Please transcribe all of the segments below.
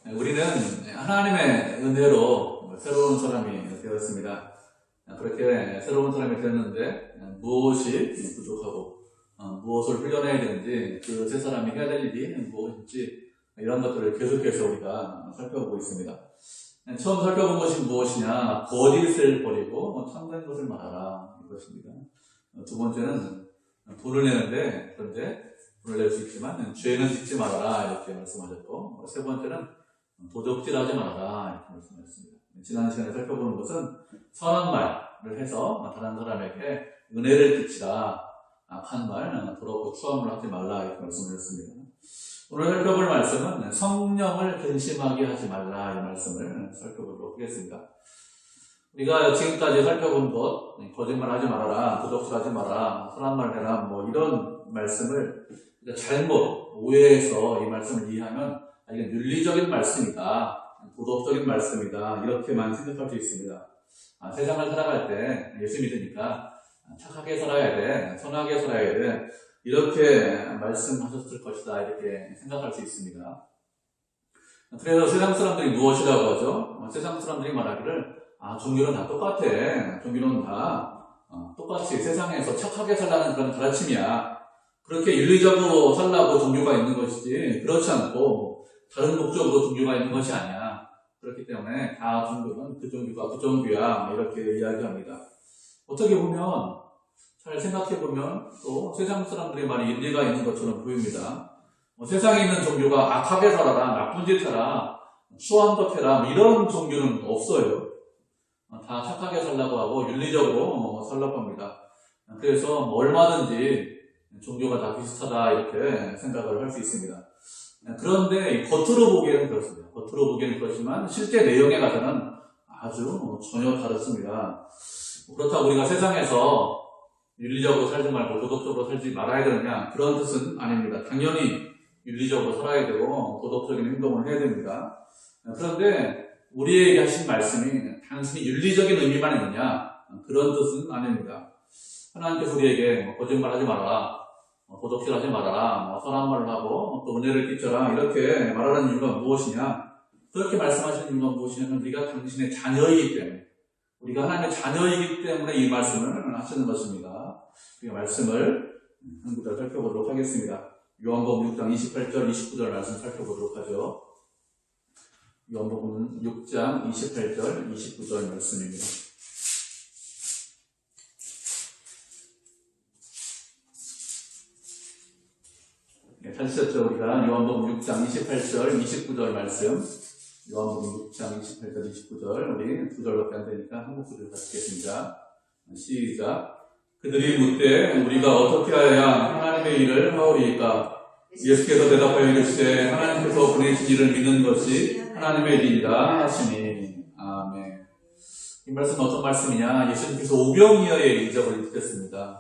우리는 하나님의 은혜로 새로운 사람이 되었습니다. 그렇게 새로운 사람이 되었는데 무엇이 부족하고 무엇을 훈련해야 되는지, 그 새 사람이 해야 될 일이 무엇인지, 이런 것들을 계속해서 우리가 살펴보고 있습니다. 처음 살펴본 것이 무엇이냐? 거짓을 버리고 참된 것을 말하라, 이것입니다. 두 번째는 돈을 내는데, 그런데 돈을 낼 수 있지만 죄는 짓지 말아라, 이렇게 말씀하셨고, 세 번째는 도적질하지 말아라, 이렇게 말씀하셨습니다. 지난 시간에 살펴보는 것은 선한 말을 해서 다른 사람에게 은혜를 끼치라, 악한 말, 더럽고 추함을 하지 말라, 이렇게 말씀하셨습니다. 오늘 살펴볼 말씀은 성령을 근심하게 하지 말라, 이 말씀을 살펴보도록 하겠습니다. 우리가 지금까지 살펴본 것, 거짓말하지 말아라, 도적질하지 마라, 선한 말 해라, 이런 말씀을 잘못 오해해서 이 말씀을 이해하면 이게 윤리적인 말씀이다, 도덕적인 말씀이다, 이렇게만 생각할 수 있습니다. 세상을 살아갈 때 예수 믿으니까 착하게 살아야 돼, 선하게 살아야 돼, 이렇게 말씀하셨을 것이다, 이렇게 생각할 수 있습니다. 그래서 세상 사람들이 무엇이라고 하죠? 세상 사람들이 말하기를 종교는 다 똑같아, 종교는 다 똑같이 세상에서 착하게 살라는 그런 가르침이야, 그렇게 윤리적으로 살라고 종교가 있는 것이지 그렇지 않고 다른 목적으로 종교가 있는 것이 아니야. 그렇기 때문에 다 종교는 그 종교가 그 종교야, 이렇게 이야기합니다. 어떻게 보면, 잘 생각해보면 또 세상 사람들의 말이 일리가 있는 것처럼 보입니다. 세상에 있는 종교가 악하게 살아라, 나쁜 짓 해라, 추한 것 해라, 이런 종교는 없어요. 다 착하게 살라고 하고 윤리적으로 살라고 합니다. 그래서 얼마든지 종교가 다 비슷하다, 이렇게 생각을 할 수 있습니다. 그런데 겉으로 보기에는 그렇습니다. 겉으로 보기에는 그렇지만 실제 내용에 가서는 아주 전혀 다릅니다. 그렇다고 우리가 세상에서 윤리적으로 살지 말고 도덕적으로 살지 말아야 되느냐, 그런 뜻은 아닙니다. 당연히 윤리적으로 살아야 되고 도덕적인 행동을 해야 됩니다. 그런데 우리에게 하신 말씀이 단순히 윤리적인 의미만 있느냐, 그런 뜻은 아닙니다. 하나님께서 우리에게 거짓말하지 말아라, 도덕질하지 말아라, 선한 말을 하고 또 은혜를 끼쳐라, 이렇게 말하는 이유가 무엇이냐? 그렇게 말씀하시는 이유가 무엇이냐면 우리가 당신의 자녀이기 때문에, 우리가 하나님의 자녀이기 때문에 이 말씀을 하시는 것입니다. 이 말씀을 한 구절 살펴보도록 하겠습니다. 요한복음 6장 28절 29절 말씀 살펴보도록 하죠. 요한복음 6장 28절 29절 말씀입니다. 찾으셨죠? 우리가 요한복음 6장 28절 29절 말씀, 요한복음 6장 28절 29절, 우리 두 절밖에 안 되니까 한국 구절 같이 읽겠습니다. 시작. 그들이 묻되 우리가 어떻게 하여야 하나님의 일을 하오리이까? 예수께서 대답하여 이르시되 하나님께서 보내신 일을 믿는 것이 하나님의 일이니라 하시니. 아멘. 이 말씀은 어떤 말씀이냐? 예수님께서 오병이어의 이적을 일으켰습니다.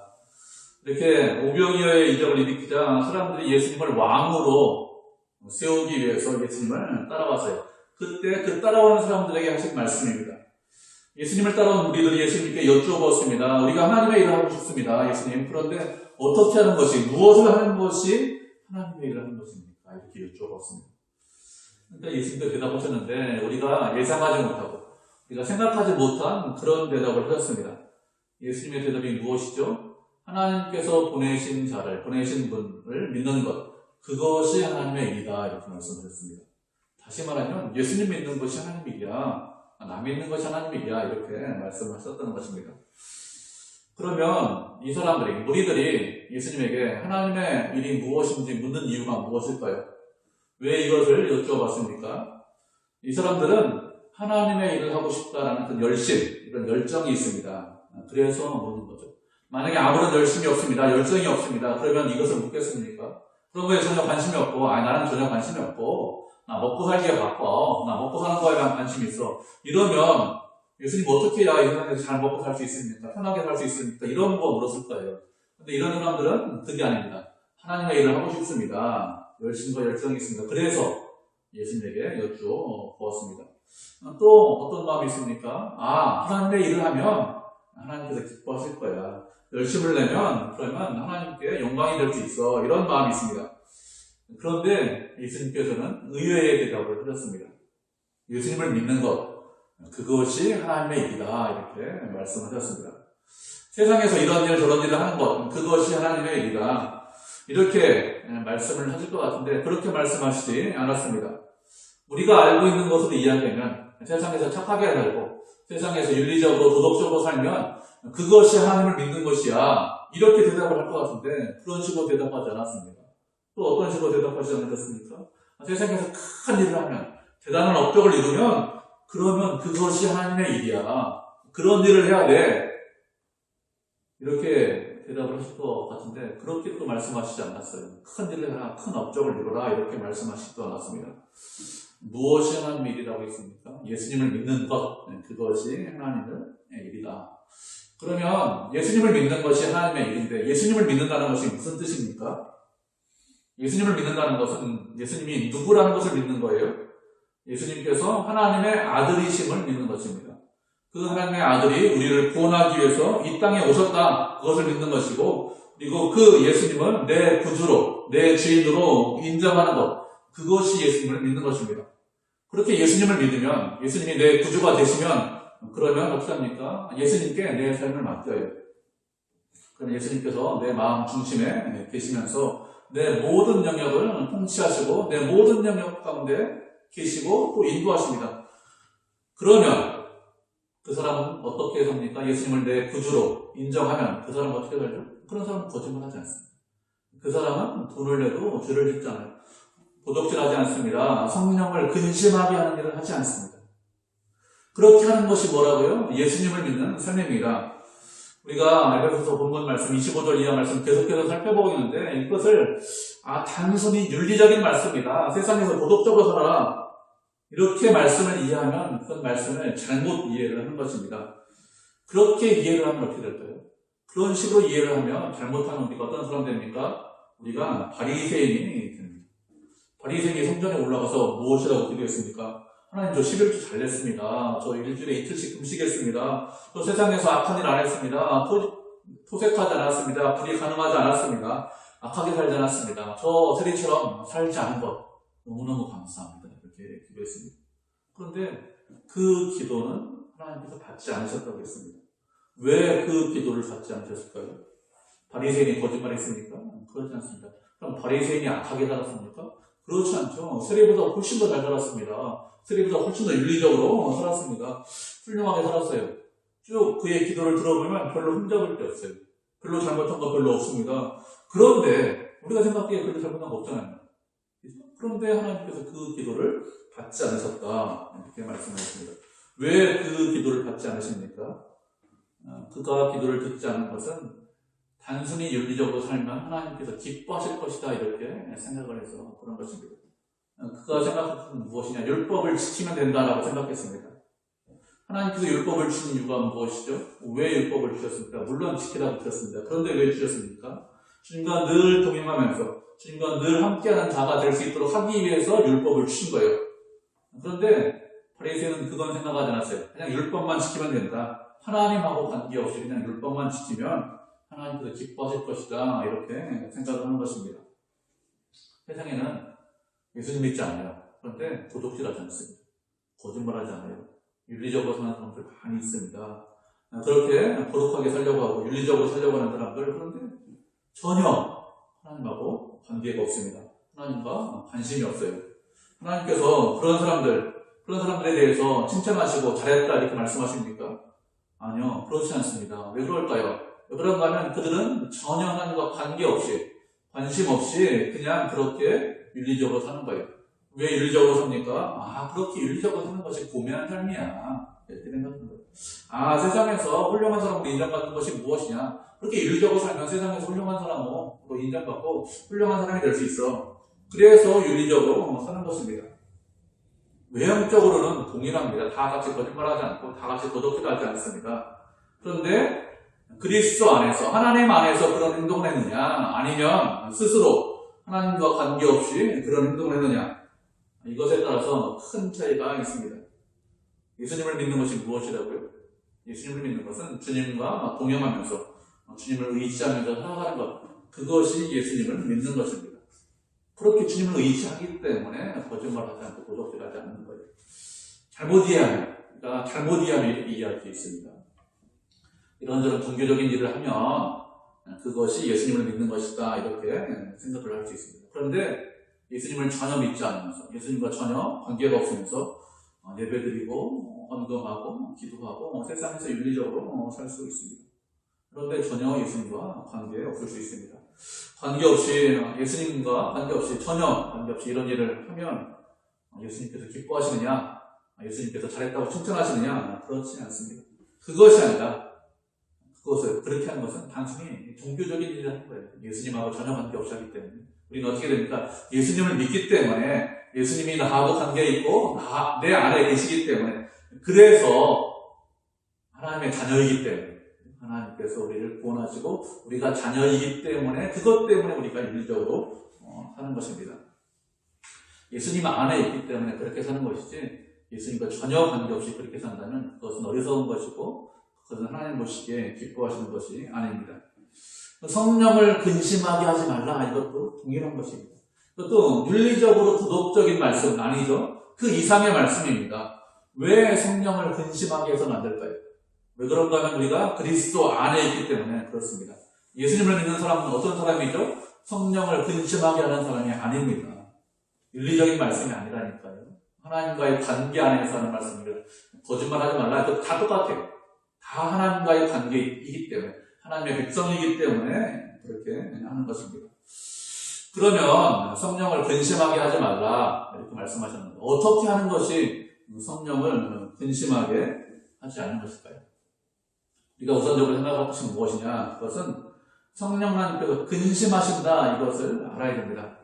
이렇게 오병이어의 이적을 일으키자 사람들이 예수님을 왕으로 세우기 위해서 예수님을 따라왔어요. 그때 그 따라오는 사람들에게 하신 말씀입니다. 예수님을 따라온 우리들이 예수님께 여쭈어봤습니다. 우리가 하나님의 일을 하고 싶습니다, 예수님. 그런데 어떻게 하는 것이, 무엇을 하는 것이 하나님의 일을 하는 것입니까? 이렇게 여쭈어봤습니다. 그러니까 예수님도 대답하셨는데 우리가 예상하지 못하고 우리가 생각하지 못한 그런 대답을 하셨습니다. 예수님의 대답이 무엇이죠? 하나님께서 보내신 자를, 보내신 분을 믿는 것, 그것이 하나님의 일이다, 이렇게 말씀하셨습니다. 다시 말하면 예수님 믿는 것이 하나님의 일이야, 남 믿는 것이 하나님의 일이야, 이렇게 말씀하셨다는 것입니다. 그러면 이 사람들이, 무리들이 예수님에게 하나님의 일이 무엇인지 묻는 이유가 무엇일까요? 왜 이것을 여쭈어봤습니까? 이 사람들은 하나님의 일을 하고 싶다라는 그 열심, 이런 열정이 있습니다. 그래서 묻는 거죠. 만약에 아무런 열심이 없습니다, 열정이 없습니다, 그러면 이것을 묻겠습니까? 그런 거에 전혀 관심이 없고, 나는 전혀 관심이 없고, 나 먹고 살기가 바빠, 나 먹고 사는 거에 대한 관심이 있어, 이러면 예수님 어떻게 해야 이 세상에서 잘 먹고 살 수 있습니까? 편하게 살 수 있습니까? 이런 거 물었을 거예요. 근데 이런 사람들은 그게 아닙니다. 하나님의 일을 하고 싶습니다, 열심과 열정이 있습니다. 그래서 예수님에게 여쭈어보았습니다. 또 어떤 마음이 있습니까? 하나님의 일을 하면 하나님께서 기뻐하실 거야, 열심을 내면 그러면 하나님께 영광이 될 수 있어, 이런 마음이 있습니다. 그런데 예수님께서는 의외의 대답을 하셨습니다. 예수님을 믿는 것, 그것이 하나님의 일이다. 이렇게 말씀하셨습니다. 세상에서 이런 일 저런 일을 하는 것, 그것이 하나님의 일이다. 이렇게 말씀을 하실 것 같은데 그렇게 말씀하시지 않았습니다. 우리가 알고 있는 것으로 이야기하면 세상에서 착하게 살고 세상에서 윤리적으로 도덕적으로 살면 그것이 하나님을 믿는 것이야. 이렇게 대답을 할 것 같은데 그런 식으로 대답하지 않았습니다. 또 어떤 식으로 대답하지 않으셨습니까? 세상에서 큰 일을 하면 대단한 업적을 이루면 그러면 그것이 하나님의 일이야. 그런 일을 해야 돼. 이렇게 대답을 하실 것 같은데 그렇게 또 말씀하시지 않았어요. 큰 일을 해라, 큰 업적을 이루라 이렇게 말씀하시지도 않았습니다. 무엇이 하나님의 일이라고 했습니까? 예수님을 믿는 것, 그것이 하나님의 일이다. 그러면 예수님을 믿는 것이 하나님의 일인데 예수님을 믿는다는 것이 무슨 뜻입니까? 예수님을 믿는다는 것은 예수님이 누구라는 것을 믿는 거예요. 예수님께서 하나님의 아들이심을 믿는 것입니다. 그 하나님의 아들이 우리를 구원하기 위해서 이 땅에 오셨다. 그것을 믿는 것이고 그리고 그 예수님은 내 구주로 내 주인으로 인정하는 것. 그것이 예수님을 믿는 것입니다. 그렇게 예수님을 믿으면 예수님이 내 구주가 되시면 그러면 어떻게 합니까? 예수님께 내 삶을 맡겨요. 그럼 예수님께서 내 마음 중심에 계시면서 내 모든 영역을 통치하시고 내 모든 영역 가운데 계시고 또 인도하십니다. 그러면 그 사람은 어떻게 삽니까? 예수님을 내 구주로 인정하면 그 사람은 어떻게 살죠? 그런 사람은 거짓말하지 않습니다. 그 사람은 돈을 내도 죄를 짓지 않아요. 도덕질하지 않습니다. 성령을 근심하게 하는 일을 하지 않습니다. 그렇게 하는 것이 뭐라고요? 예수님을 믿는 삶입니다. 우리가 에베소서 본문 말씀 25절 이하 말씀 계속해서 살펴보고 있는데 이것을 단순히 윤리적인 말씀이다. 세상에서 도덕적으로 살아라. 이렇게 말씀을 이해하면 그 말씀을 잘못 이해를 하는 것입니다. 그렇게 이해를 하면 어떻게 될까요? 그런 식으로 이해를 하면 잘못하면 우리가 어떤 사람 됩니까? 우리가 바리새인이 됩니다. 바리새인이 성전에 올라가서 무엇이라고 기도했습니까? 하나님 저 11주 잘 냈습니다. 저 일주일에 이틀씩 금식했습니다. 저 세상에서 악한 일 안 했습니다. 토색하지 않았습니다. 불이 가능하지 않았습니다. 악하게 살지 않았습니다. 저 세리처럼 살지 않은 것 너무너무 감사합니다. 이렇게 기도했습니다. 그런데 그 기도는 하나님께서 받지 않으셨다고 했습니다. 왜 그 기도를 받지 않으셨을까요? 바리새인이 거짓말했습니까? 그렇지 않습니다. 그럼 바리새인이 악하게 살았습니까? 그렇지 않죠. 세리보다 훨씬 더 잘 살았습니다. 세리보다 훨씬 더 윤리적으로 살았습니다. 훌륭하게 살았어요. 쭉 그의 기도를 들어보면 별로 흠잡을 게 없어요. 별로 잘못한 거 별로 없습니다. 그런데 우리가 생각하기에 별로 잘못한 거 없잖아요. 그런데 하나님께서 그 기도를 받지 않으셨다. 이렇게 말씀하셨습니다. 왜 그 기도를 받지 않으십니까? 그가 기도를 듣지 않은 것은 단순히 윤리적으로 살면 하나님께서 기뻐하실 것이다 이렇게 생각을 해서 그런 것입니다. 그가 생각한 것은 무엇이냐? 율법을 지키면 된다라고 생각했습니다. 하나님께서 율법을 주신 이유가 무엇이죠? 왜 율법을 주셨습니까? 물론 지키라고 주셨습니다. 그런데 왜 주셨습니까? 주님과 늘 동행하면서 주님과 늘 함께하는 자가 될 수 있도록 하기 위해서 율법을 주신 거예요. 그런데 바리새인은 그건 생각하지 않았어요. 그냥 율법만 지키면 된다. 하나님하고 관계없이 그냥 율법만 지키면 하나님께서 기뻐하실 것이다. 이렇게 생각을 하는 것입니다. 세상에는 예수님 믿지 않아요. 그런데 도둑질하지 않습니다. 거짓말하지 않아요. 윤리적으로 사는 사람들 많이 있습니다. 그렇게 거룩하게 살려고 하고 윤리적으로 살려고 하는 사람들 그런데 전혀 하나님하고 관계가 없습니다. 하나님과 관심이 없어요. 하나님께서 그런 사람들에 대해서 칭찬하시고 잘했다 이렇게 말씀하십니까? 아니요. 그렇지 않습니다. 왜 그럴까요? 왜 그런가 하면 그들은 전혀 하나님과 관계없이 관심 없이 그냥 그렇게 윤리적으로 사는 거예요. 왜 윤리적으로 삽니까? 그렇게 윤리적으로 사는 것이 고매한 삶이야. 이렇게 생각하는 거예요. 세상에서 훌륭한 사람으로 인정받는 것이 무엇이냐? 그렇게 윤리적으로 살면 세상에서 훌륭한 사람으로 인정받고 훌륭한 사람이 될 수 있어. 그래서 윤리적으로 사는 것입니다. 외형적으로는 동일합니다. 다 같이 거짓말하지 않고 다 같이 도덕질하지 않습니다. 그런데 그리스도 안에서 하나님 안에서 그런 행동을 했느냐 아니면 스스로 하나님과 관계없이 그런 행동을 했느냐 이것에 따라서 큰 차이가 있습니다. 예수님을 믿는 것이 무엇이라고요? 예수님을 믿는 것은 주님과 동행하면서 주님을 의지하면서 살아가는 것 그것이 예수님을 믿는 것입니다. 그렇게 주님을 의지하기 때문에 거짓말하지 않고 도적질하지 않는 거예요. 잘못 이해하면, 그러니까 잘못 이해하면 이렇게 이해할 수 있습니다. 이런저런 종교적인 일을 하면 그것이 예수님을 믿는 것이다 이렇게 생각을 할 수 있습니다. 그런데 예수님을 전혀 믿지 않으면서 예수님과 전혀 관계가 없으면서 예배드리고 헌금하고 기도하고 세상에서 윤리적으로 살 수 있습니다. 그런데 전혀 예수님과 관계 없을 수 있습니다. 관계없이 예수님과 관계없이 전혀 관계없이 이런 일을 하면 예수님께서 기뻐하시느냐, 예수님께서 잘했다고 칭찬하시느냐, 그렇지 않습니다. 그것이 아니라 그것을 그렇게 하는 것은 단순히 종교적인 일을 하는 거예요. 예수님하고 전혀 관계없이 하기 때문에. 우리는 어떻게 됩니까? 예수님을 믿기 때문에 예수님이 나하고 관계에 있고 내 안에 계시기 때문에, 그래서 하나님의 자녀이기 때문에 하나님께서 우리를 구원하시고 우리가 자녀이기 때문에 그것 때문에 우리가 윤리적으로 사는 것입니다. 예수님 안에 있기 때문에 그렇게 사는 것이지 예수님과 전혀 관계없이 그렇게 산다면 그것은 어리석은 것이고 그것은 하나님 보시기에 기뻐하시는 것이 아닙니다. 성령을 근심하게 하지 말라, 이것도 동일한 것입니다. 이것도 윤리적으로 도덕적인 말씀은 아니죠. 그 이상의 말씀입니다. 왜 성령을 근심하게 해서는 안 될까요? 왜 그런가 하면 우리가 그리스도 안에 있기 때문에 그렇습니다. 예수님을 믿는 사람은 어떤 사람이죠? 성령을 근심하게 하는 사람이 아닙니다. 윤리적인 말씀이 아니라니까요. 하나님과의 관계 안에서 하는 말씀입니다. 거짓말하지 말라, 이거 다 똑같아요. 다 하나님과의 관계이기 때문에, 하나님의 백성이기 때문에 그렇게 하는 것입니다. 그러면 성령을 근심하게 하지 말라 이렇게 말씀하셨는데, 어떻게 하는 것이 성령을 근심하게 하지 않는 것일까요? 우리가 우선적으로 생각할 것은 무엇이냐? 그것은 성령 하나님께서 근심하신다, 이것을 알아야 됩니다.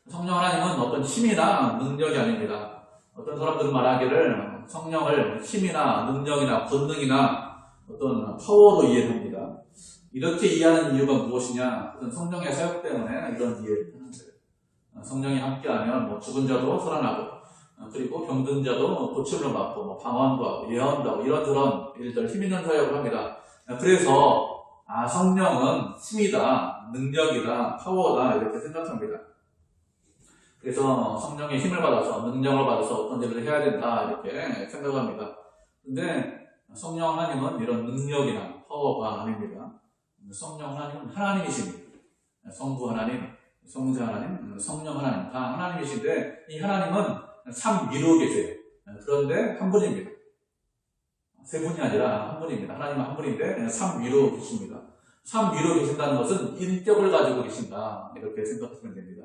성령 하나님은 어떤 힘이나 능력이 아닙니다. 어떤 사람들은 말하기를 성령을 힘이나 능력이나 권능이나 어떤 파워로 이해합니다. 이렇게 이해하는 이유가 무엇이냐? 그건 성령의 사역 때문에 이런 이해를 하는 거예요. 성령이 함께하면 죽은 자도 살아나고, 그리고 병든 자도 고침을 받고, 방언도 하고, 예언도 하고, 이런저런 일들 힘 있는 사역을 합니다. 그래서 성령은 힘이다, 능력이다, 파워다 이렇게 생각합니다. 그래서 성령의 힘을 받아서, 능력을 받아서 어떤 일을 해야 된다 이렇게 생각합니다. 근데 성령 하나님은 이런 능력이나 파워가 아닙니다. 성령 하나님은 하나님이십니다. 성부 하나님, 성자 하나님, 성령 하나님 다 하나님이신데, 이 하나님은 삼위로 계세요. 그런데 한 분입니다. 세 분이 아니라 한 분입니다. 하나님은 한 분인데 삼위로 계십니다. 삼위로 계신다는 것은 인격을 가지고 계신다 이렇게 생각하시면 됩니다.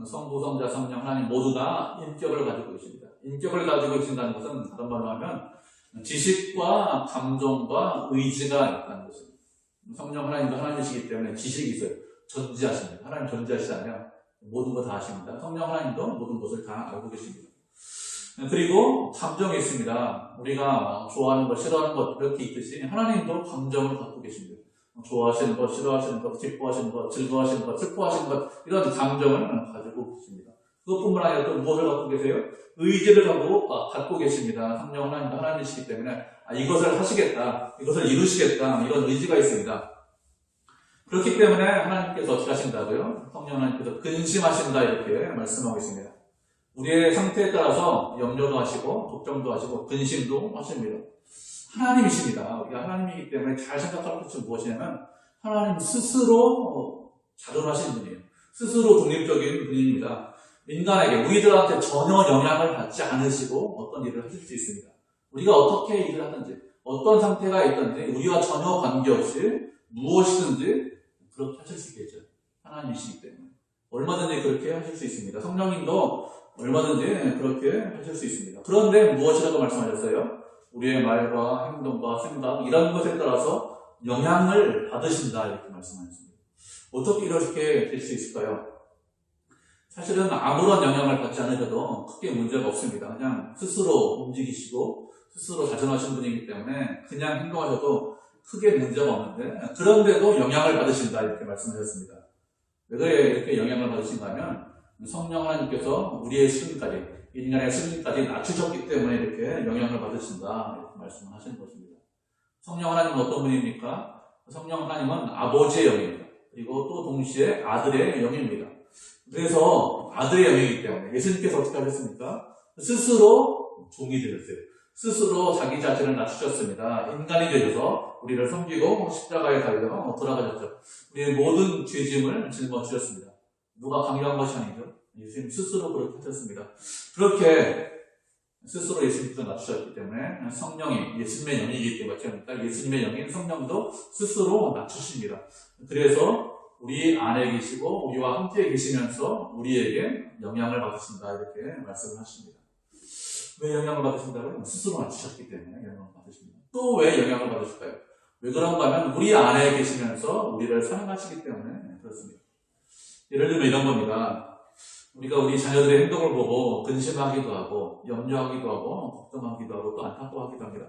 성부, 성자, 성령, 하나님 모두 다 인격을 가지고 계십니다. 인격을 가지고 계신다는 것은 다른 말로 하면 지식과 감정과 의지가 있다는 것입니다. 성령 하나님도 하나님이시기 때문에 지식이 있어요. 전지하십니다. 하나님 전지하시다면 모든 것 다 아십니다. 성령 하나님도 모든 것을 다 알고 계십니다. 그리고 감정이 있습니다. 우리가 좋아하는 것, 싫어하는 것 이렇게 있듯이 하나님도 감정을 갖고 계십니다. 좋아하시는 것, 싫어하시는 것, 기뻐하시는 것, 즐거워하시는 것, 슬퍼하시는 것, 이런 감정을 가지고 계십니다. 그것뿐만 아니라 또 무엇을 갖고 계세요? 의지를 갖고 계십니다. 성령 하나님도 하나님이시기 때문에 이것을 하시겠다, 이것을 이루시겠다, 이런 의지가 있습니다. 그렇기 때문에 하나님께서 어떻게 하신다고요? 성령 하나님께서 근심하신다 이렇게 말씀하고 있습니다. 우리의 상태에 따라서 염려도 하시고 걱정도 하시고 근심도 하십니다. 하나님이십니다. 우리가 하나님이기 때문에 잘 생각할 것은 무엇이냐면 하나님 스스로 자존하신 분이에요. 스스로 독립적인 분입니다. 인간에게, 우리들한테 전혀 영향을 받지 않으시고 어떤 일을 하실 수 있습니다. 우리가 어떻게 일을 하든지, 어떤 상태가 있든지 우리와 전혀 관계없이 무엇이든지 그렇게 하실 수 있겠죠. 하나님이시기 때문에 얼마든지 그렇게 하실 수 있습니다. 성령님도 얼마든지 그렇게 하실 수 있습니다. 그런데 무엇이라고 말씀하셨어요? 우리의 말과 행동과 생각 이런 것에 따라서 영향을 받으신다 이렇게 말씀하셨습니다. 어떻게 이렇게 될 수 있을까요? 사실은 아무런 영향을 받지 않으셔도 크게 문제가 없습니다. 그냥 스스로 움직이시고 스스로 자전하신 분이기 때문에 그냥 행동하셔도 크게 문제가 없는데, 그런데도 영향을 받으신다 이렇게 말씀하셨습니다. 왜 이렇게 영향을 받으신가 하면 성령 하나님께서 우리의 수준까지, 인간의 수준까지 낮추셨기 때문에 이렇게 영향을 받으신다 이렇게 말씀을 하시는 것입니다. 성령 하나님은 어떤 분입니까? 성령 하나님은 아버지의 영입니다. 그리고 또 동시에 아들의 영입니다. 그래서 아들의 영이기 때문에 예수님께서 어떻게 하셨습니까? 스스로 종이 되셨어요. 스스로 자기 자신을 낮추셨습니다. 인간이 되셔서 우리를 섬기고 십자가에 달려 돌아가셨죠. 우리의 모든 죄짐을 짊어지셨습니다. 누가 강요한 것이 아니죠. 예수님 스스로 그렇게 하셨습니다. 그렇게 스스로 예수님께서 낮추셨기 때문에 성령이 예수님의 영이기 때문에 예수님의 영인 성령도 스스로 낮추십니다. 그래서 우리 안에 계시고 우리와 함께 계시면서 우리에게 영향을 받으신다 이렇게 말씀을 하십니다. 왜 영향을 받으신다고요? 스스로 낮추셨기 때문에 영향을 받으십니다. 또 왜 영향을 받으실까요? 왜 그런가 하면 우리 안에 계시면서 우리를 사랑하시기 때문에 그렇습니다. 예를 들면 이런 겁니다. 우리가 우리 자녀들의 행동을 보고 근심하기도 하고 염려하기도 하고 걱정하기도 하고 또 안타까워하기도 합니다.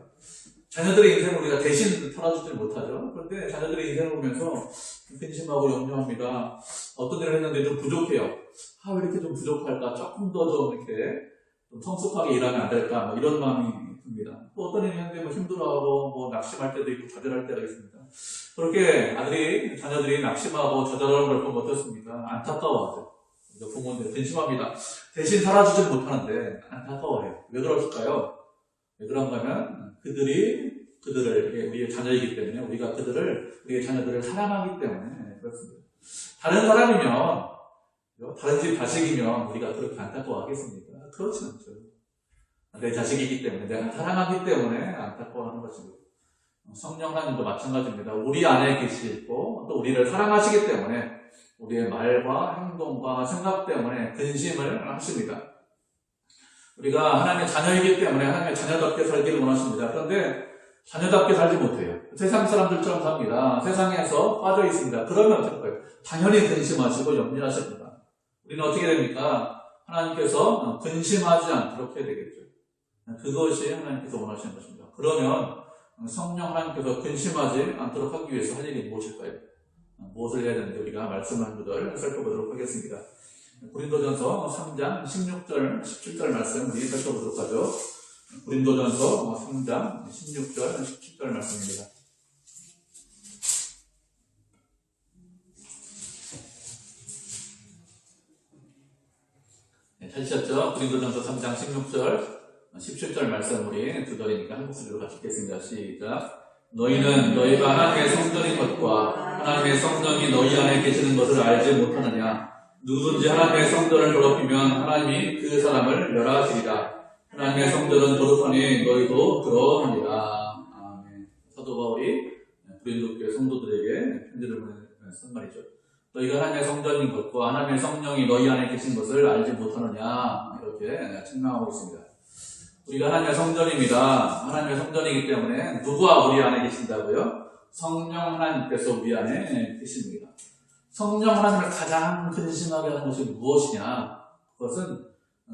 자녀들의 인생을 우리가 대신 털어주지 못하죠. 그런데 자녀들의 인생을 보면서 근심하고 염려합니다. 어떤 일을 했는데 좀 부족해요. 왜 이렇게 좀 부족할까? 조금 더 좀 이렇게 좀 성숙하게 일하면 안 될까? 이런 마음이 듭니다. 또 어떤 일이 했는데 힘들어하고 낙심할 때도 있고 좌절할 때가 있습니다. 그렇게 자녀들이 낙심하고 좌절하는 걸 보면 어떻습니까? 안타까워하죠. 부모님들 근심합니다. 대신 살아주지 못하는데 안타까워해요. 왜 그럴까요? 왜 그런가 하면 그들을 우리의 자녀이기 때문에 우리가 우리의 자녀들을 사랑하기 때문에 그렇습니다. 다른 사람이면 다른 집 자식이면 우리가 그렇게 안타까워하겠습니까? 그렇지 않죠. 내 자식이기 때문에 내가 사랑하기 때문에 안타까워하는 것입니다. 성령 하나님도 마찬가지입니다. 우리 안에 계시고 또 우리를 사랑하시기 때문에 우리의 말과 행동과 생각 때문에 근심을 하십니다. 우리가 하나님의 자녀이기 때문에 하나님의 자녀답게 살기를 원하십니다. 그런데 자녀답게 살지 못해요. 세상 사람들처럼 삽니다. 세상에서 빠져 있습니다. 그러면 어떨까요? 당연히 근심하시고 염려하십니다. 우리는 어떻게 됩니까? 하나님께서 근심하지 않도록 해야 되겠죠. 그것이 하나님께서 원하시는 것입니다. 그러면 성령 하나님께서 근심하지 않도록 하기 위해서 할 일이 무엇일까요? 무엇을 해야 되는지 우리가 말씀 한 구절 살펴보도록 하겠습니다. 고린도전서 3장 16절, 17절 말씀 우리 살펴보도록 하죠. 고린도전서 3장 16절, 17절 말씀입니다. 찾으셨죠? 고린도전서 3장 16절, 17절 말씀 우리 두 절이니까 한 목소리로 같이 읽겠습니다. 시작. 너희는 너희가 하나님의 성전인 것과 하나님의 성령이 너희 안에 계시는 것을 알지 못하느냐? 누구든지 하나님의 성전을 더럽히면 하나님이 그 사람을 멸하시리라. 하나님의 성전은 거룩하니 너희도 그러하니라. 아멘. 사도 바울이 고린도 교회 성도들에게 편지를 보내는 말이죠. 너희가 하나님의 성전인 것과 하나님의 성령이 너희 안에 계신 것을 알지 못하느냐? 이렇게 책망하고 있습니다. 우리가 하나님의 성전입니다. 하나님의 성전이기 때문에 누가 우리 안에 계신다고요? 성령 하나님께서 우리 안에 계십니다. 성령 하나님을 가장 근심하게 하는 것이 무엇이냐? 그것은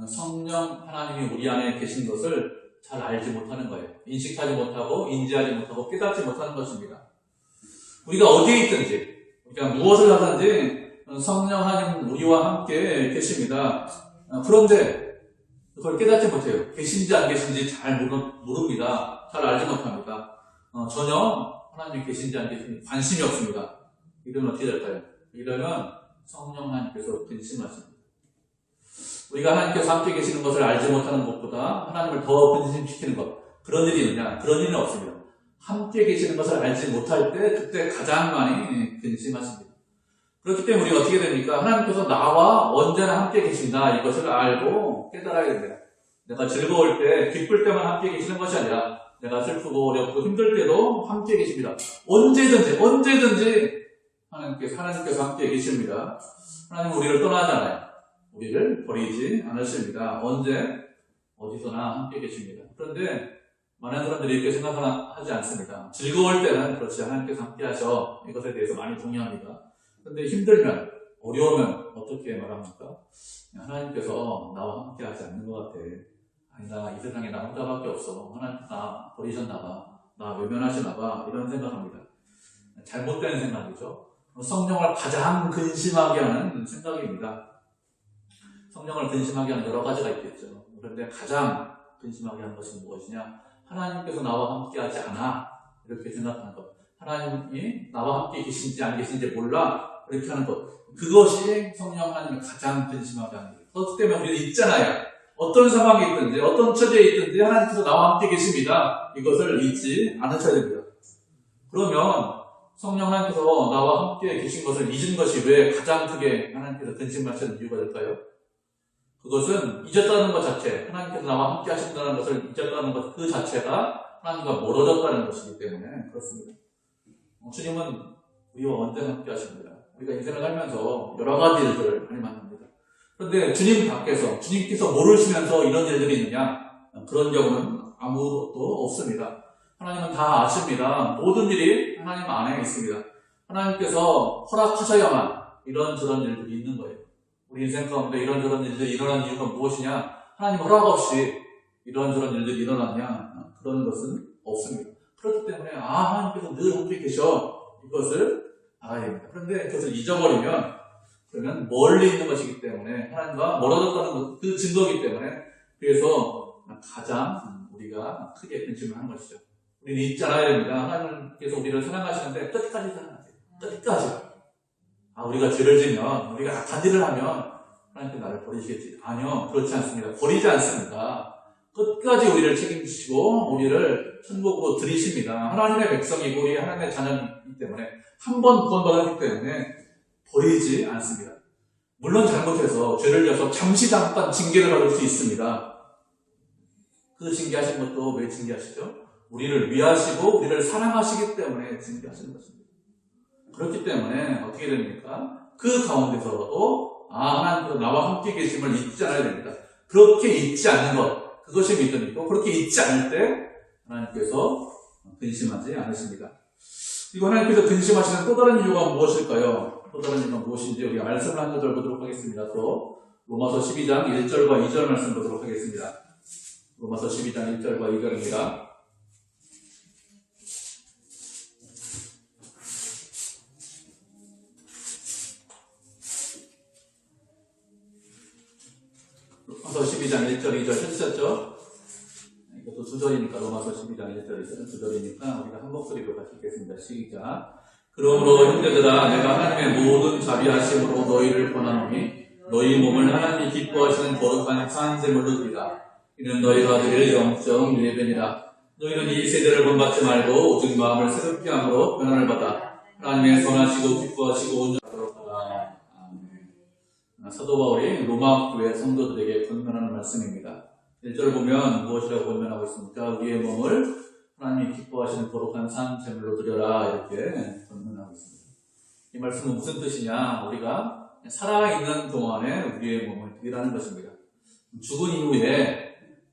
성령 하나님이 우리 안에 계신 것을 잘 알지 못하는 거예요. 인식하지 못하고 인지하지 못하고 깨닫지 못하는 것입니다. 우리가 어디에 있든지 우리가 무엇을 하든지 성령 하나님은 우리와 함께 계십니다. 그런데 그걸 깨닫지 못해요. 계신지 안 계신지 잘 모릅니다. 잘 알지 못합니다. 전혀 하나님이 계신지 안 계신지 관심이 없습니다. 이러면 어떻게 될까요? 이러면 성령 하나님께서 근심하십니다. 우리가 하나님께서 함께 계시는 것을 알지 못하는 것보다 하나님을 더 근심시키는 것, 그런 일이 있느냐? 그런 일은 없습니다. 함께 계시는 것을 알지 못할 때 그때 가장 많이 근심하십니다. 그렇기 때문에 우리가 어떻게 됩니까? 하나님께서 나와 언제나 함께 계신다, 이것을 알고 깨달아야 됩니다. 내가 즐거울 때, 기쁠 때만 함께 계시는 것이 아니라 내가 슬프고 어렵고 힘들 때도 함께 계십니다. 언제든지 하나님께서 함께 계십니다. 하나님은 우리를 떠나지 않아요. 우리를 버리지 않으십니다. 언제 어디서나 함께 계십니다. 그런데 많은 사람들이 이렇게 생각하지 않습니다. 즐거울 때는 그렇지, 하나님께서 함께 하셔, 이것에 대해서 많이 동의합니다. 그런데 힘들면, 어려우면 어떻게 말합니까? 하나님께서 나와 함께 하지 않는 것 같아. 아니다, 이 세상에 나 혼자밖에 없어. 하나님 나 버리셨나봐, 나 외면하시나봐, 이런 생각합니다. 잘못된 생각이죠. 성령을 가장 근심하게 하는 생각입니다. 성령을 근심하게 하는 여러 가지가 있겠죠. 그런데 가장 근심하게 하는 것은 무엇이냐? 하나님께서 나와 함께 하지 않아, 이렇게 생각하는 것. 하나님이 나와 함께 계신지 안 계신지 몰라, 이렇게 하는 것. 그것이 성령 하나님을 가장 근심하게 하는 거예요. 그렇기 때문에 우리는 있잖아요. 어떤 상황이 있든지 어떤 처지에 있든지 하나님께서 나와 함께 계십니다. 이것을 잊지 않으셔야 됩니다. 그러면 성령 하나님께서 나와 함께 계신 것을 잊은 것이 왜 가장 크게 하나님께서 근심하시는 이유가 될까요? 그것은 잊었다는 것 자체, 하나님께서 나와 함께 하신다는 것을 잊었다는 것 그 자체가 하나님과 멀어졌다는 것이기 때문에 그렇습니다. 주님은 우리와 언제나 함께 하십니다. 우리가 인생을 살면서 여러 가지 일들을 많이 만납니다. 그런데 주님 밖에서, 주님께서 모르시면서 이런 일들이 있느냐? 그런 경우는 아무것도 없습니다. 하나님은 다 아십니다. 모든 일이 하나님 안에 있습니다. 하나님께서 허락하셔야만 이런저런 일들이 있는 거예요. 우리 인생 가운데 이런저런 일들이 일어난 이유가 무엇이냐? 하나님 허락 없이 이런저런 일들이 일어났냐? 그런 것은 없습니다. 그렇기 때문에 하나님께서 늘 함께 계셔. 이것을 알아야 됩니다. 그런데 그것을 잊어버리면 그러면 멀리 있는 것이기 때문에 하나님과 멀어졌다는 것, 그 증거이기 때문에 그래서 가장 우리가 크게 근심을 하는 것이죠. 우리는 잊지 않아야 됩니다. 하나님께서 우리를 사랑하시는데 끝까지 사랑하세요. 끝까지. 우리가 죄를 지면, 우리가 악한 일을 하면 하나님께 나를 버리시겠지. 아니요, 그렇지 않습니다. 버리지 않습니다. 끝까지 우리를 책임지시고 우리를 천국으로 들이십니다. 하나님의 백성이고 우리 하나님의 자녀이기 때문에 한 번 구원받았기 때문에 버리지 않습니다. 물론 잘못해서 죄를 지어서 잠시 잠깐 징계를 받을 수 있습니다. 그 징계하신 것도 왜 징계하시죠? 우리를 위하시고 우리를 사랑하시기 때문에 징계하시는 것입니다. 그렇기 때문에 어떻게 됩니까? 그 가운데서도 하나님께서 나와 함께 계심을 잊지 않아야 됩니다. 그렇게 잊지 않는 것, 그것이 믿음이고 그렇게 잊지 않을 때 하나님께서 근심하지 않으십니다. 그리고 하나님께서 근심하시는 또 다른 이유가 무엇일까요? 또 다른 이유가 무엇인지 우리 말씀을 한 구절 보도록 하겠습니다. 또 로마서 12장 1절과 2절 말씀 보도록 하겠습니다. 로마서 12장 1절과 2절입니다. 로마서 12장 1절 2절 찾으셨죠? 이것도 두 절이니까 로마서 12장 1절 2절은 두 절이니까 우리가 한 목소리로 같이 읽겠습니다. 시작. 그러므로 형제들아 내가 하나님의 모든 자비하심으로 너희를 권하노니 너희 몸을 하나님이 기뻐하시는 거룩한 산제물로 드리라. 이는 너희가 드릴 영적 예배니라. 너희는 이 세대를 본받지 말고 오직 마음을 새롭게 함으로 변화를 받아 하나님의 선하시고 기뻐하시고 온전하도록 하라. 아멘. 사도 바울이 로마 교회 성도들에게 권면하는 말씀입니다. 1절 보면 무엇이라고 권면하고 있습니까? 우리의 몸을 하나님이 기뻐하시는 거룩한 산 제물로 드려라 이렇게 권면하고 있습니다. 이 말씀은 무슨 뜻이냐? 우리가 살아있는 동안에 우리의 몸을 드리라는 것입니다. 죽은 이후에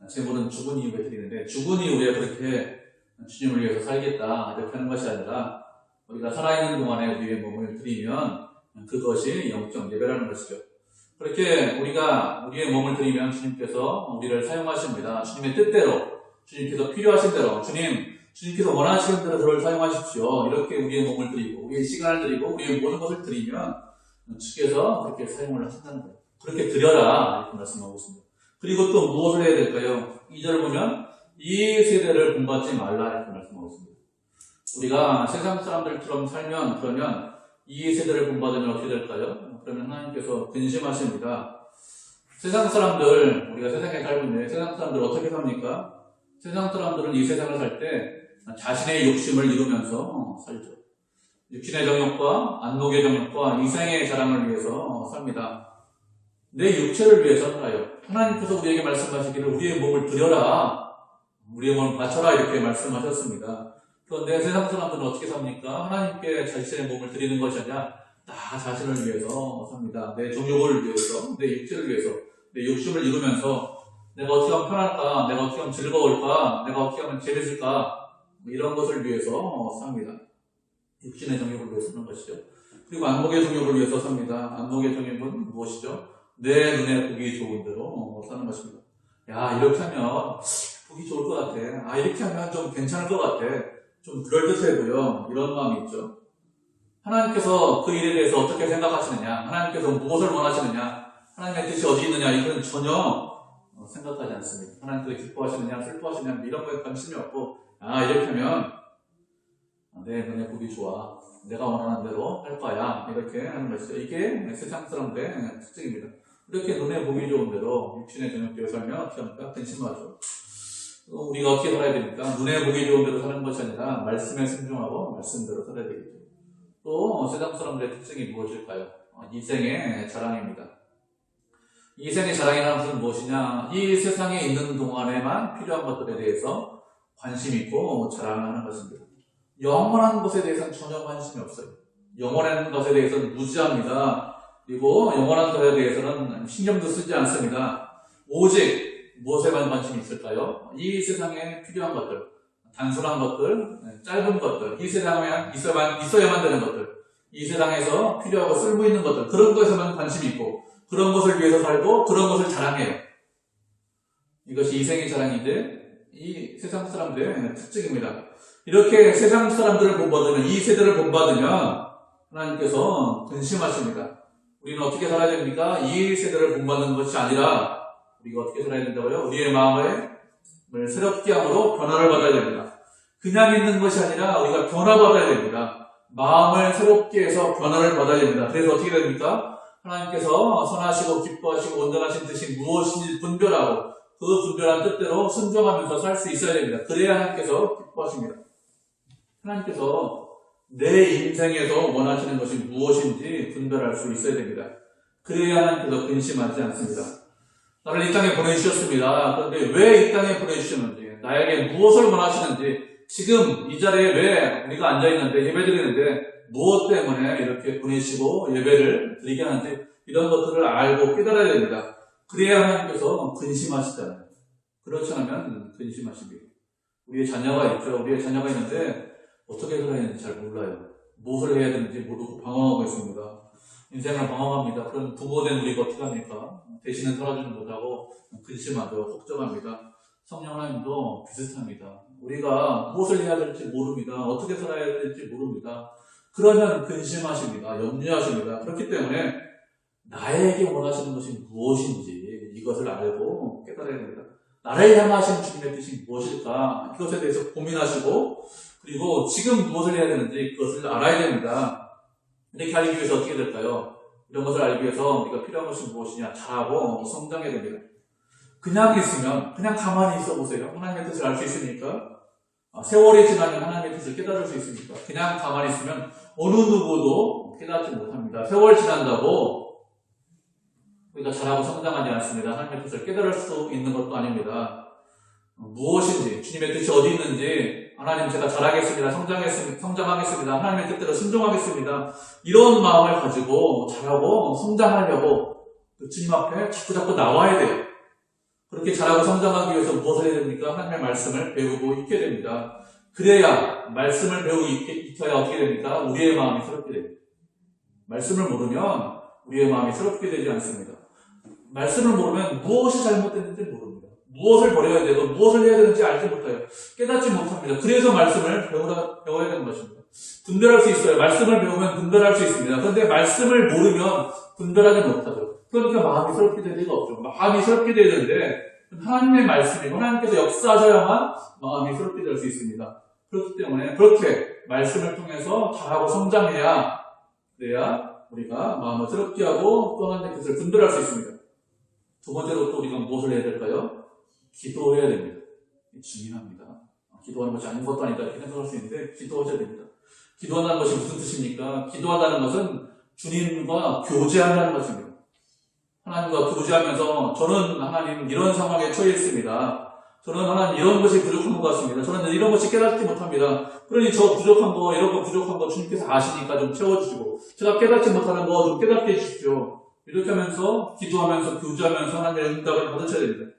제물은 죽은 이후에 드리는데 죽은 이후에 그렇게 주님을 위해서 살겠다 이렇게 하는 것이 아니라 우리가 살아있는 동안에 우리의 몸을 드리면 그것이 영적 예배라는 것이죠. 그렇게 우리가 우리의 몸을 드리면 주님께서 우리를 사용하십니다. 주님의 뜻대로, 주님께서 필요하신 대로, 주님께서 원하시는 대로 저를 사용하십시오. 이렇게 우리의 몸을 드리고, 우리의 시간을 드리고, 우리의 모든 것을 드리면 주께서 그렇게 사용을 하신다는 거예요. 그렇게 드려라 이렇게 말씀하고 있습니다. 그리고 또 무엇을 해야 될까요? 2절 보면 이 세대를 본받지 말라 이렇게 말씀하고 있습니다. 우리가 세상 사람들처럼 살면 그러면 이 세대를 본받으면 어떻게 될까요? 그러면 하나님께서 근심하십니다. 세상 사람들, 우리가 세상에 살고 있는데 세상 사람들 어떻게 삽니까? 세상 사람들은 이 세상을 살 때 자신의 욕심을 이루면서 살죠. 육신의 정욕과 안목의 정욕과 이생의 자랑을 위해서 삽니다. 내 육체를 위해서 살아요. 하나님께서 우리에게 말씀하시기를 우리의 몸을 드려라, 우리의 몸을 바쳐라 이렇게 말씀하셨습니다. 그런데 세상 사람들은 어떻게 삽니까? 하나님께 자신의 몸을 드리는 것이 아니라 나 자신을 위해서 삽니다. 내 정욕을 위해서, 내 육체를 위해서, 내 욕심을 이루면서 내가 어떻게 하면 편할까? 내가 어떻게 하면 즐거울까? 내가 어떻게 하면 재밌을까? 이런 것을 위해서 삽니다. 육신의 정욕을 위해서 사는 것이죠. 그리고 안목의 정욕을 위해서 삽니다. 안목의 정욕은 무엇이죠? 내 눈에 보기 좋은 대로 사는 것입니다. 야, 이렇게 하면 보기 좋을 것 같아. 이렇게 하면 좀 괜찮을 것 같아. 좀 그럴듯해 보여. 이런 마음이 있죠. 하나님께서 그 일에 대해서 어떻게 생각하시느냐, 하나님께서 무엇을 원하시느냐, 하나님의 뜻이 어디 있느냐, 이건 전혀 생각하지 않습니다. 하나님께서 기뻐하시느냐, 슬퍼하시느냐, 이런 거에 관심이 없고, 이렇게 하면 내 눈에 보기 좋아. 내가 원하는 대로 할 거야. 이렇게 하는 것이죠. 이게 세상 사람들의 특징입니다. 이렇게 눈에 보기 좋은 대로 육신에 전역되어 살면 어떻게 합니까? 근심하죠. 우리가 어떻게 살아야 됩니까? 눈에 보기 좋은 대로 사는 것이 아니라 말씀에 순종하고 말씀대로 살아야 되겠죠. 또 세상 사람들의 특징이 무엇일까요? 이생의 자랑입니다. 이생의 자랑이라는 것은 무엇이냐? 이 세상에 있는 동안에만 필요한 것들에 대해서 관심 있고 자랑하는 것입니다. 영원한 것에 대해서는 전혀 관심이 없어요. 영원한 것에 대해서는 무지합니다. 그리고 영원한 것에 대해서는 신경도 쓰지 않습니다. 오직 무엇에만 관심이 있을까요? 이 세상에 필요한 것들, 단순한 것들, 짧은 것들, 이 세상에 있어야만 되는 것들, 이 세상에서 필요하고 쓸모 있는 것들, 그런 것에만 관심이 있고 그런 것을 위해서 살고 그런 것을 자랑해요. 이것이 이생의 자랑인데 이 세상 사람들의 특징입니다. 이렇게 세상 사람들을 본받으면, 이 세대를 본받으면 하나님께서 근심하십니다. 우리는 어떻게 살아야 됩니까? 이 세대를 본받는 것이 아니라 우리가 어떻게 살아야 된다고요? 우리의 마음을 새롭게 함으로 변화를 받아야 됩니다. 그냥 있는 것이 아니라 우리가 변화받아야 됩니다. 마음을 새롭게 해서 변화를 받아야 됩니다. 그래서 어떻게 됩니까? 하나님께서 선하시고 기뻐하시고 온전하신 뜻이 무엇인지 분별하고 그 분별한 뜻대로 순종하면서 살 수 있어야 됩니다. 그래야 하나님께서 기뻐하십니다. 하나님께서 내 인생에서 원하시는 것이 무엇인지 분별할 수 있어야 됩니다. 그래야 하나님께서 근심하지 않습니다. 나를 이 땅에 보내주셨습니다. 그런데 왜 이 땅에 보내주셨는지, 나에게 무엇을 원하시는지, 지금 이 자리에 왜 우리가 앉아있는데, 예배드리는데 무엇 때문에 이렇게 보내시고 예배를 드리게 하는지 이런 것들을 알고 깨달아야 됩니다. 그래야 하나님께서 근심하시잖아요. 그렇지 않으면 근심하십니다. 우리의 자녀가 있죠. 우리의 자녀가 있는데 어떻게 살아야 하는지 잘 몰라요. 무엇을 해야 되는지 모르고 방황하고 있습니다. 인생을 방황합니다. 그럼 부모된 우리가 어떻게 합니까? 대신은 살아주지 못하고 근심하고 걱정합니다. 성령 하나님도 비슷합니다. 우리가 무엇을 해야 될지 모릅니다. 어떻게 살아야 될지 모릅니다. 그러면 근심하십니다. 염려하십니다. 그렇기 때문에 나에게 원하시는 것이 무엇인지 이것을 알고 깨달아야 됩니다. 나를 향하신 주님의 뜻이 무엇일까? 이것에 대해서 고민하시고 그리고 지금 무엇을 해야 되는지 그것을 알아야 됩니다. 이렇게 알기 위해서 어떻게 될까요? 이런 것을 알기 위해서 우리가 필요한 것이 무엇이냐? 잘하고 성장해야 됩니다. 그냥 있으면 그냥 가만히 있어 보세요. 하나님의 뜻을 알 수 있으니까. 세월이 지나면 하나님의 뜻을 깨달을 수 있으니까. 그냥 가만히 있으면 어느 누구도 깨닫지 못합니다. 세월 지난다고 우리가 잘하고 성장하지 않습니다. 하나님의 뜻을 깨달을 수 있는 것도 아닙니다. 무엇인지, 주님의 뜻이 어디 있는지, 하나님 제가 잘하겠습니다. 성장하겠습니다. 하나님의 뜻대로 순종하겠습니다. 이런 마음을 가지고 잘하고 성장하려고 주님 앞에 자꾸 나와야 돼요. 그렇게 잘하고 성장하기 위해서 무엇을 해야 됩니까? 하나님의 말씀을 배우고 익혀야 됩니다. 그래야 말씀을 배우고 익혀야 어떻게 됩니까? 우리의 마음이 새롭게 됩니다. 말씀을 모르면 우리의 마음이 새롭게 되지 않습니다. 말씀을 모르면 무엇이 잘못됐는지 모릅니다. 무엇을 버려야 되고 무엇을 해야 되는지 알지 못해요. 깨닫지 못합니다. 그래서 말씀을 배워야 되는 것입니다. 분별할 수 있어요. 말씀을 배우면 분별할 수 있습니다. 그런데 말씀을 모르면 분별하지 못하죠. 그러니까 마음이 새롭게 될 리가 없죠. 마음이 새롭게 되야 되는데 하나님의 말씀이고 하나님께서 역사하셔야만 마음이 새롭게 될 수 있습니다. 그렇기 때문에 그렇게 말씀을 통해서 잘하고 성장해야 그래야 우리가 마음을 새롭게 하고 또 하나님의 뜻을 분별할 수 있습니다. 두 번째로 또 우리가 무엇을 해야 될까요? 기도해야 됩니다. 중요합니다. 기도하는 것이 아닌 것도 아니다 이렇게 생각할 수 있는데 기도하셔야 됩니다. 기도한다는 것이 무슨 뜻입니까? 기도한다는 것은 주님과 교제한다는 것입니다. 하나님과 교제하면서 저는 하나님 이런 상황에 처해 있습니다. 저는 하나님 이런 것이 부족한 것 같습니다. 저는 이런 것이 깨닫지 못합니다. 그러니 저 부족한 거 이런 거 부족한 거 주님께서 아시니까 좀 채워주시고 제가 깨닫지 못하는 거 좀 깨닫게 해주십시오. 이렇게 하면서 기도하면서 교제하면서 하나님의 응답을 받으셔야 됩니다.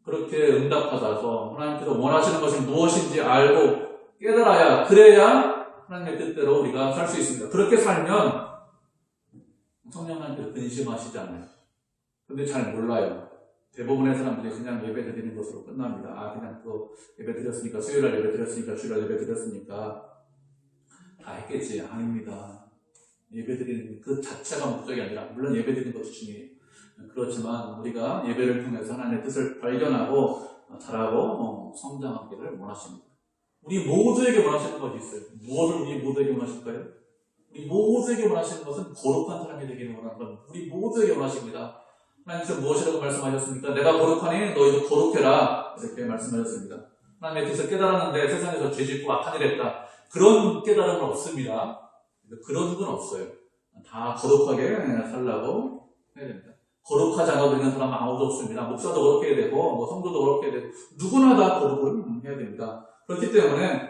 그렇게 응답받아서 하나님께서 원하시는 것이 무엇인지 알고 깨달아야 그래야 하나님의 뜻대로 우리가 살 수 있습니다. 그렇게 살면 성령 하나님께서 근심하시지 않아요. 근데 잘 몰라요. 대부분의 사람들이 그냥 예배 드리는 것으로 끝납니다. 그냥 또 예배 드렸으니까 수요일날 예배 드렸으니까 주일날 예배 드렸으니까 다 했겠지. 아닙니다. 예배 드리는 그 자체가 목적이 아니라 물론 예배 드리는 것도 중요해요. 그렇지만 우리가 예배를 통해서 하나님의 뜻을 발견하고 잘하고 성장하기를 원하십니다. 우리 모두에게 원하시는 것이 있어요. 무엇을 우리 모두에게 원하실까요? 우리 모두에게 원하시는 것은 거룩한 사람이 되기를 원하는 건 우리 모두에게 원하십니다. 하나님께서 무엇이라고 말씀하셨습니까? 내가 거룩하니 너희도 거룩해라. 이렇게 말씀하셨습니다. 하나님의 뜻을 깨달았는데 세상에서 죄짓고 악한 일 했다. 그런 깨달음은 없습니다. 그런 건 없어요. 다 거룩하게 살라고 해야 됩니다. 거룩하지 않아도 되는 사람은 아무도 없습니다. 목사도 그렇게 해야 되고, 뭐 성도도 그렇게 해야 되고, 누구나 다 거룩을 해야 됩니다. 그렇기 때문에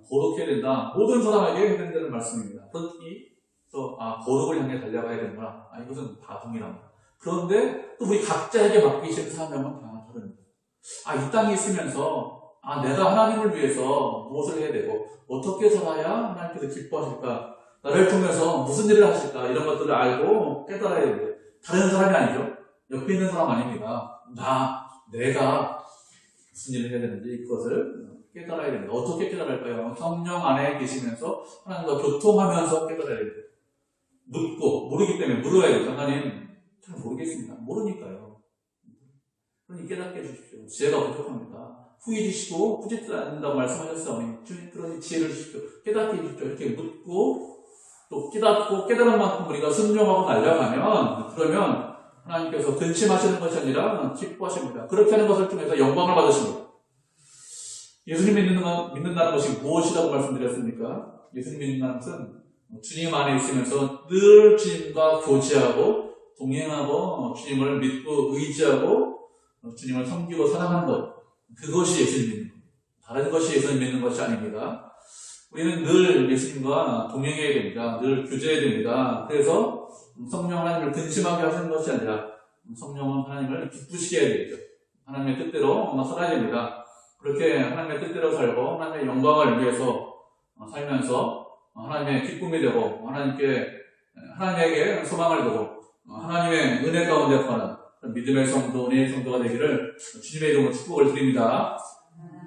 거룩해야 된다. 모든 사람에게 해당되는 말씀입니다. 그래서 거룩을 향해 달려가야 된다. 이것은 다 동일합니다. 그런데 또 우리 각자에게 맡기신 사명은 다 다릅니다. 이 땅에 있으면서 내가 하나님을 위해서 무엇을 해야 되고 어떻게 살아야 하나님께서 기뻐하실까? 나를 통해서 무슨 일을 하실까? 이런 것들을 알고 깨달아야 됩니다. 다른 사람이 아니죠. 옆에 있는 사람 아닙니다. 내가 무슨 일을 해야 되는지 그것을 깨달아야 됩니다. 어떻게 깨달을까요? 성령 안에 계시면서 하나님과 교통하면서 깨달아야 됩니다. 묻고 모르기 때문에 물어야 돼요. 하나님 잘 모르겠습니다. 모르니까요. 그러니 깨닫게 해주십시오. 지혜가 부족합니다. 후회지시고 부짓지 않는다고 말씀하셨어요. 주님 그러니 지혜를 주십시오. 깨닫게 해주십시오. 이렇게 묻고 또 깨닫고 깨달은 만큼 우리가 순종하고 달려가면 그러면 하나님께서 근심하시는 것이 아니라 기뻐하십니다. 그렇게 하는 것을 통해서 영광을 받으십니다. 예수님 믿는다는 것이 무엇이라고 말씀드렸습니까? 예수님 믿는다는 것은 주님 안에 있으면서 늘 주님과 교제하고 동행하고 주님을 믿고 의지하고 주님을 섬기고 사랑하는 것. 그것이 예수님 믿는 것. 다른 것이 예수님 믿는 것이 아닙니다. 우리는 늘 예수님과 동행해야 됩니다. 늘 교제해야 됩니다. 그래서 성령 하나님을 근심하게 하시는 것이 아니라 성령은 하나님을 기쁘시게 해야 되죠. 하나님의 뜻대로 살아야 됩니다. 그렇게 하나님의 뜻대로 살고 하나님의 영광을 위해서 살면서 하나님의 기쁨이 되고 하나님에게 소망을 두고 하나님의 은혜 가운데 거하는 믿음의 성도, 은혜의 성도가 되기를 주님의 이름으로 축복을 드립니다.